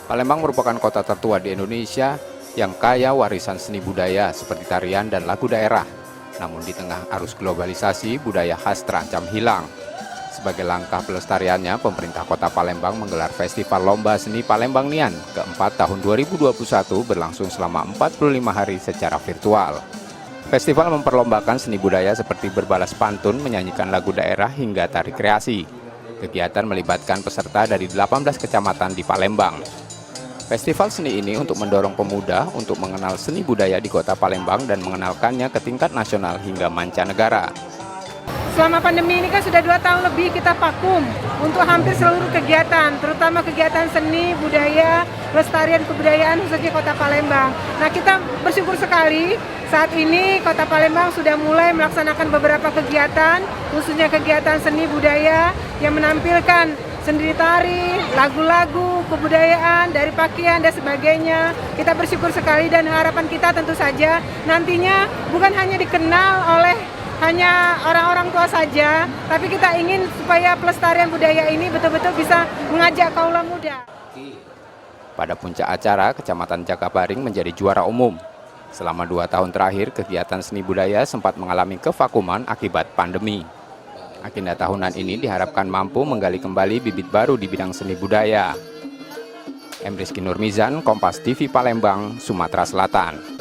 Palembang merupakan kota tertua di Indonesia yang kaya warisan seni budaya seperti tarian dan lagu daerah. Namun di tengah arus globalisasi, budaya khas terancam hilang. Sebagai langkah pelestariannya, pemerintah Kota Palembang menggelar Festival Lomba Seni Palembang Nian keempat tahun 2021 berlangsung selama 45 hari secara virtual. Festival memperlombakan seni budaya seperti berbalas pantun, menyanyikan lagu daerah hingga tari kreasi. Kegiatan melibatkan peserta dari 18 kecamatan di Palembang. Festival seni ini untuk mendorong pemuda untuk mengenal seni budaya di Kota Palembang dan mengenalkannya ke tingkat nasional hingga mancanegara. Selama pandemi ini kan sudah 2 tahun lebih kita vakum untuk hampir seluruh kegiatan, terutama kegiatan seni, budaya, pelestarian kebudayaan khususnya Kota Palembang. Nah, kita bersyukur sekali saat ini Kota Palembang sudah mulai melaksanakan beberapa kegiatan, khususnya kegiatan seni budaya yang menampilkan seni tari, lagu-lagu, kebudayaan, dari pakaian dan sebagainya. Kita bersyukur sekali dan harapan kita tentu saja nantinya bukan hanya dikenal oleh hanya orang-orang tua saja, tapi kita ingin supaya pelestarian budaya ini betul-betul bisa mengajak kaula muda. Pada puncak acara, Kecamatan Jakabaring menjadi juara umum. Selama 2 tahun terakhir, kegiatan seni budaya sempat mengalami kevakuman akibat pandemi. Agenda tahunan ini diharapkan mampu menggali kembali bibit baru di bidang seni budaya. M. Rizky Nurmizan, Kompas TV Palembang, Sumatera Selatan.